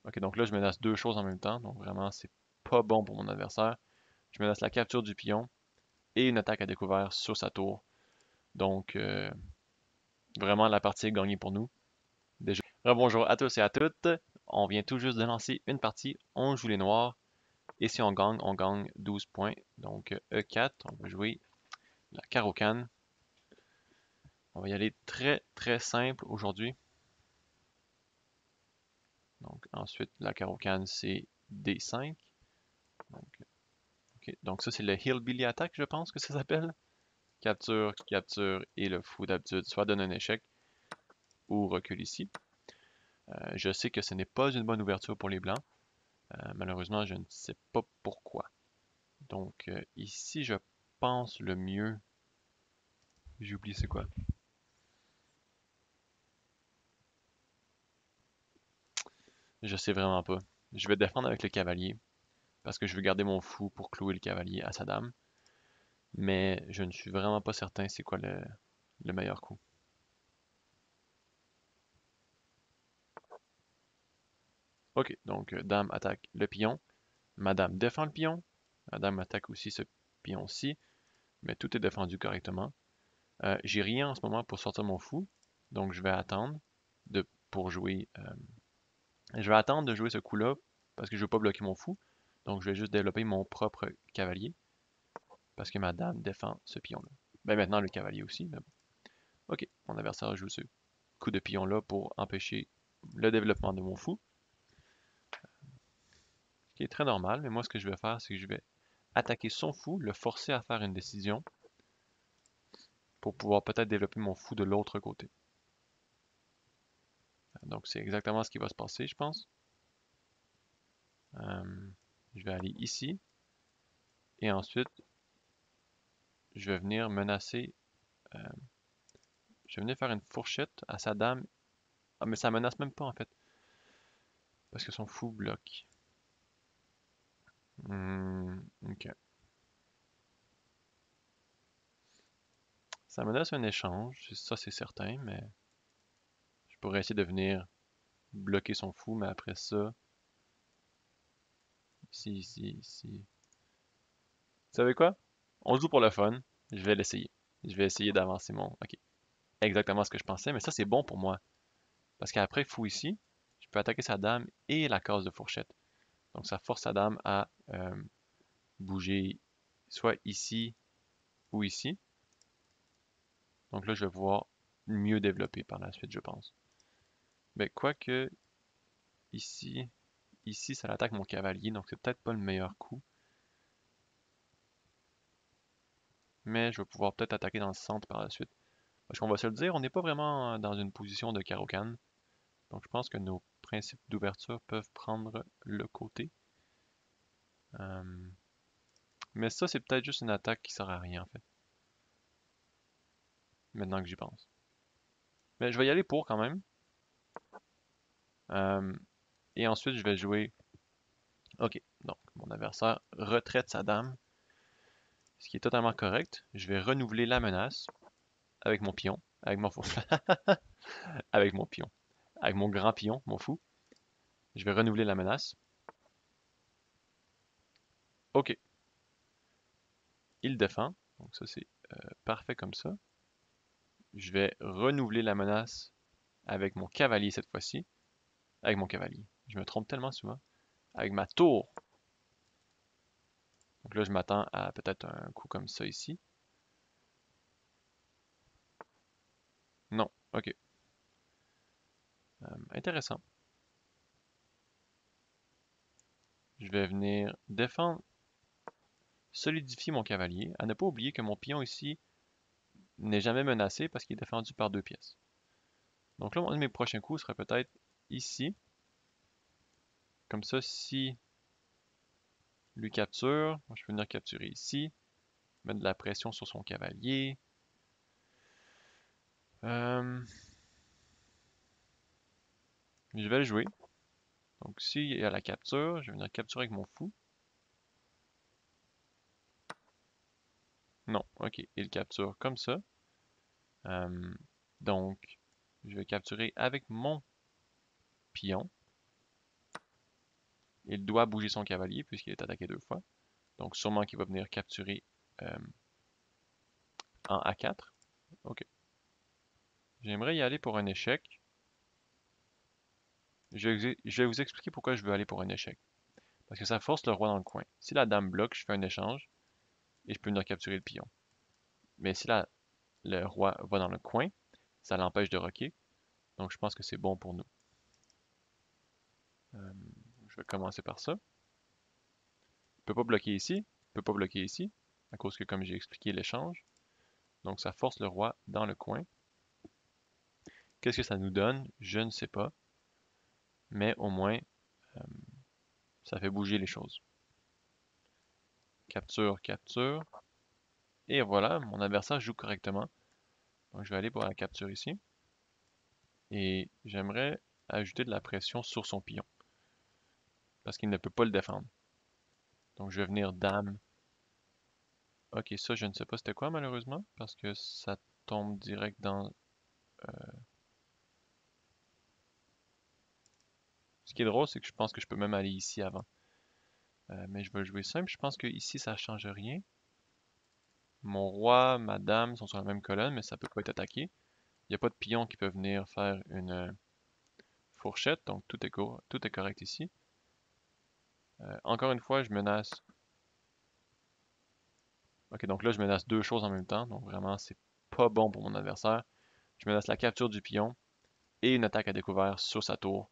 Ok, donc là, je menace deux choses en même temps. Donc vraiment, c'est pas bon pour mon adversaire. Je menace la capture du pion et une attaque à découvert sur sa tour. Donc, vraiment, la partie est gagnée pour nous. Déjà. Rebonjour à tous et à toutes. On vient tout juste de lancer une partie. On joue les noirs. Et si on gagne 12 points. Donc, E4, on va jouer la carocane. On va y aller très, très simple aujourd'hui. Donc, ensuite, la carocane, c'est D5. Donc, ok. Donc ça, c'est le Hillbilly Attack, je pense que ça s'appelle. Capture, capture, et le fou d'habitude soit donne un échec ou recule ici. Je sais que ce n'est pas une bonne ouverture pour les blancs. Malheureusement, je ne sais pas pourquoi. Donc ici, je pense le mieux. J'ai oublié c'est quoi. Je sais vraiment pas. Je vais défendre avec le cavalier parce que je veux garder mon fou pour clouer le cavalier à sa dame. Mais je ne suis vraiment pas certain c'est quoi le meilleur coup. Ok, donc dame attaque le pion. Madame défend le pion. Madame attaque aussi ce pion-ci. Mais tout est défendu correctement. J'ai rien en ce moment pour sortir mon fou. Donc je vais attendre pour jouer. Je vais attendre de jouer ce coup-là parce que je ne veux pas bloquer mon fou. Donc je vais juste développer mon propre cavalier. Parce que ma dame défend ce pion-là. Ben maintenant le cavalier aussi, mais bon. Ok, mon adversaire joue ce coup de pion-là pour empêcher le développement de mon fou. Ce qui est très normal, mais moi ce que je vais faire, c'est que je vais attaquer son fou, le forcer à faire une décision pour pouvoir peut-être développer mon fou de l'autre côté. Donc c'est exactement ce qui va se passer, je pense. Je vais aller ici et ensuite je vais venir menacer. euh, je vais venir faire une fourchette à sa dame. Ah, mais ça menace même pas en fait parce que son fou bloque. Ok. Ça menace un échange, ça c'est certain, mais je pourrais essayer de venir bloquer son fou, mais après ça, ici, ici, ici. Vous savez quoi? On joue pour le fun. Je vais l'essayer. Je vais essayer d'avancer mon. Ok. Exactement ce que je pensais, mais ça c'est bon pour moi. Parce qu'après, fou ici, je peux attaquer sa dame et la case de fourchette. Donc ça force sa dame à bouger soit ici ou ici. Donc là, je vais pouvoir mieux développer par la suite, je pense. Mais quoique, ici, ici, ça attaque mon cavalier, donc c'est peut-être pas le meilleur coup. Mais je vais pouvoir peut-être attaquer dans le centre par la suite. Parce qu'on va se le dire, on n'est pas vraiment dans une position de carocane. Donc je pense que nos principes d'ouverture peuvent prendre le côté. Euh, mais ça, c'est peut-être juste une attaque qui sert à rien, en fait. Maintenant que j'y pense. Mais je vais y aller pour quand même. Euh, et ensuite, je vais jouer. Ok, donc mon adversaire retraite sa dame, ce qui est totalement correct. Je vais renouveler la menace avec mon pion, avec mon fou, avec mon pion, avec mon grand pion, mon fou. Je vais renouveler la menace. Ok, il défend, donc ça c'est parfait comme ça. Je vais renouveler la menace avec mon cavalier cette fois-ci, avec mon cavalier. Je me trompe tellement souvent. Avec ma tour. Donc là, je m'attends à peut-être un coup comme ça ici. Non, ok. Intéressant. Je vais venir défendre, solidifier mon cavalier. À ne pas oublier que mon pion ici n'est jamais menacé parce qu'il est défendu par deux pièces. Donc là, un de mes prochains coups serait peut-être ici. Comme ça, si lui capture, moi, je peux venir capturer ici, mettre de la pression sur son cavalier. Euh, je vais le jouer. Donc s'il y a la capture, je vais venir capturer avec mon fou. Non, ok, il capture comme ça. Euh, donc, je vais capturer avec mon pion. Il doit bouger son cavalier puisqu'il est attaqué 2 fois. Donc sûrement qu'il va venir capturer en A4. Ok. J'aimerais y aller pour un échec. Je vais vous expliquer pourquoi je veux aller pour un échec. Parce que ça force le roi dans le coin. Si la dame bloque, je fais un échange et je peux venir capturer le pion. Mais si le roi va dans le coin, ça l'empêche de roquer. Donc je pense que c'est bon pour nous. Je vais commencer par ça. Il ne peut pas bloquer ici. Il ne peut pas bloquer ici. À cause que, comme j'ai expliqué, l'échange. Donc ça force le roi dans le coin. Qu'est-ce que ça nous donne? Je ne sais pas. Mais au moins, euh, ça fait bouger les choses. Capture, capture. Et voilà, mon adversaire joue correctement. Donc je vais aller pour la capture ici. Et j'aimerais ajouter de la pression sur son pion. Parce qu'il ne peut pas le défendre. Donc je vais venir dame. Ok, ça je ne sais pas c'était quoi malheureusement. Parce que ça tombe direct dans... Ce qui est drôle, c'est que je pense que je peux même aller ici avant. Mais je vais jouer simple. Je pense que ici ça change rien. Mon roi, ma dame sont sur la même colonne, mais ça peut pas être attaqué. Il n'y a pas de pion qui peut venir faire une fourchette, donc tout est correct ici. Encore une fois, je menace... Ok, donc là, je menace deux choses en même temps, donc vraiment, c'est pas bon pour mon adversaire. Je menace la capture du pion et une attaque à découvert sur sa tour.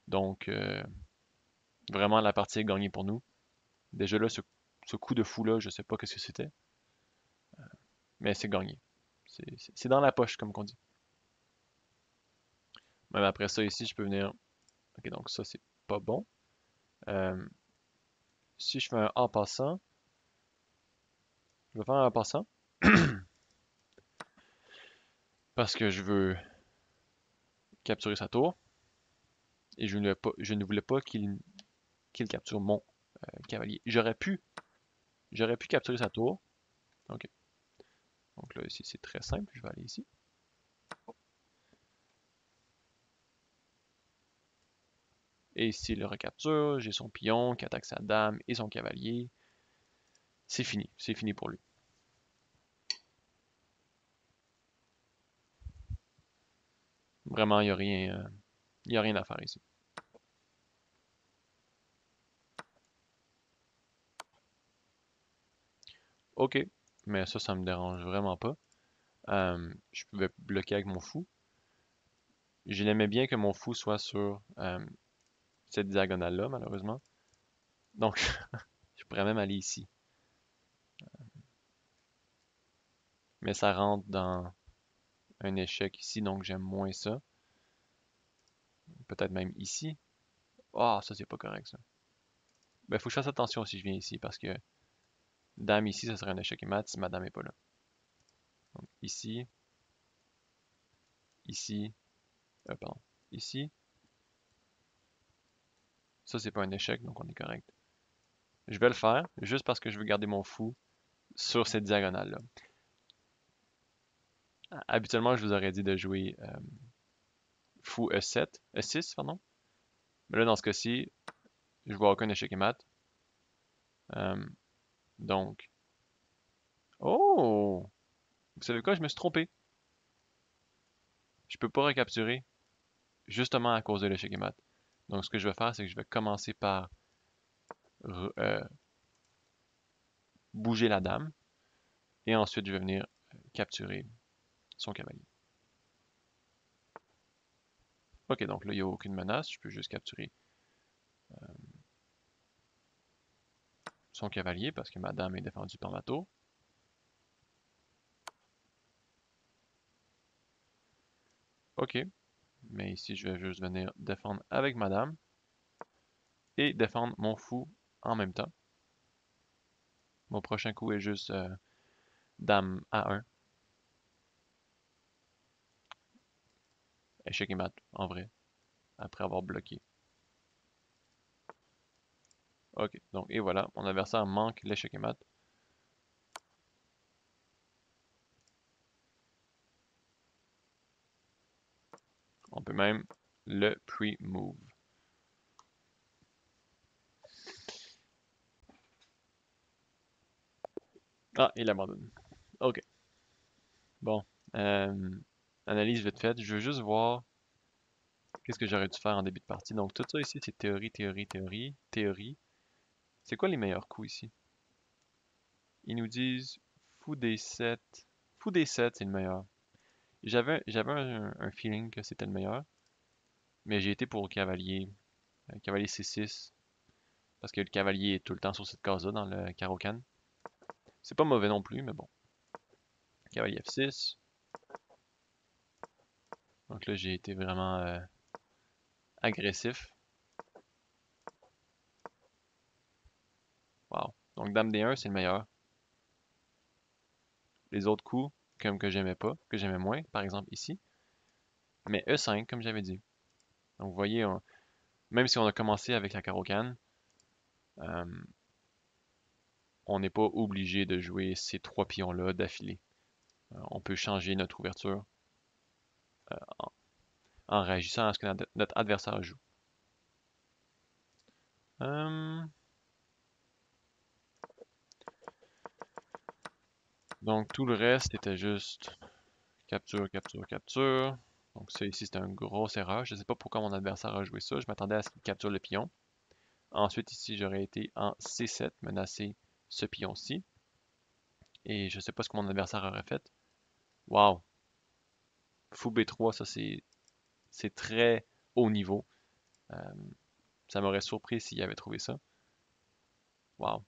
Donc, vraiment, la partie est gagnée pour nous. Déjà là, ce coup de fou-là, je sais pas ce que c'était, mais c'est gagné. C'est dans la poche, comme on dit. Même après ça, ici, je peux venir... Ok, donc ça, c'est pas bon. Euh, si je fais un en passant, je vais faire un en passant parce que je veux capturer sa tour et je ne voulais pas qu'il capture mon cavalier. J'aurais pu capturer sa tour. Ok. Donc là, ici, c'est très simple. Je vais aller ici. Et ici, il le recapture. J'ai son pion qui attaque sa dame et son cavalier. C'est fini. C'est fini pour lui. Vraiment, il y a rien à faire ici. Ok. Mais ça me dérange vraiment pas. Je pouvais bloquer avec mon fou. Je l'aimais bien que mon fou soit sur cette diagonale-là, malheureusement. Donc, je pourrais même aller ici. Mais ça rentre dans un échec ici, donc j'aime moins ça. Peut-être même ici. Ah, ça c'est pas correct ça. Ben, faut que je fasse attention si je viens ici, parce que dame ici, ça serait un échec et mat si ma dame est pas là. Donc ici, ici, pardon, ici. Ça c'est pas un échec, donc on est correct. Je vais le faire, juste parce que je veux garder mon fou sur cette diagonale-là. Habituellement, je vous aurais dit de jouer fou E7, E6, pardon. Mais là, dans ce cas-ci, je vois aucun échec et mat. Euh, donc, oh! Vous savez quoi? Je me suis trompé. Je peux pas recapturer, justement à cause de l'échec et mat. Donc, ce que je vais faire, c'est que je vais commencer par bouger la dame, et ensuite je vais venir capturer son cavalier. Ok, donc là, il n'y a aucune menace, je peux juste capturer son cavalier parce que ma dame est défendue par ma tour. Ok, mais ici, je vais juste venir défendre avec ma dame et défendre mon fou en même temps. Mon prochain coup est juste dame A1. Échec et mat, en vrai, après avoir bloqué. Ok, donc et voilà, mon adversaire manque l'échec et mat. On peut même le pre-move. Ah, il abandonne. Ok. Bon. Euh, Analyse vite faite. Je veux juste voir qu'est-ce que j'aurais dû faire en début de partie. Donc tout ça ici, c'est théorie, théorie, théorie, théorie. C'est quoi les meilleurs coups ici? Ils nous disent fou des 7. Fou des 7, c'est le meilleur. J'avais un feeling que c'était le meilleur, mais j'ai été pour cavalier. Cavalier C6, parce que le cavalier est tout le temps sur cette case-là dans le carreau-can. C'est pas mauvais non plus, mais bon. Cavalier F6. Donc là, j'ai été vraiment agressif. Wow. Donc Dame D1, c'est le meilleur. Les autres coups, comme que j'aimais pas, que j'aimais moins, par exemple ici. Mais E5, comme j'avais dit. Donc vous voyez, même si on a commencé avec la carreau-can, euh, on n'est pas obligé de jouer ces trois pions-là d'affilée. On peut changer notre ouverture en, en réagissant à ce que notre adversaire joue. Euh, donc tout le reste était juste capture, capture, capture. Donc ça ici c'est une grosse erreur. Je ne sais pas pourquoi mon adversaire a joué ça. Je m'attendais à ce qu'il capture le pion. Ensuite ici j'aurais été en C7, menacer ce pion-ci. Et je ne sais pas ce que mon adversaire aurait fait. Wow! Fou B3, ça c'est très haut niveau. Euh, Ça m'aurait surpris s'il avait trouvé ça. Wow.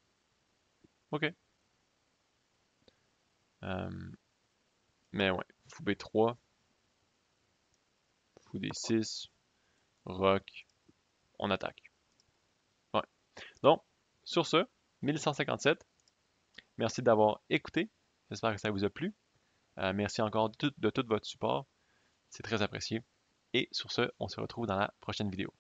OK. Euh, mais ouais, fou B3, fou D6, rock, on attaque. Ouais. Donc, sur ce, 1157, merci d'avoir écouté. J'espère que ça vous a plu. Merci encore de tout votre support. C'est très apprécié. Et sur ce, on se retrouve dans la prochaine vidéo.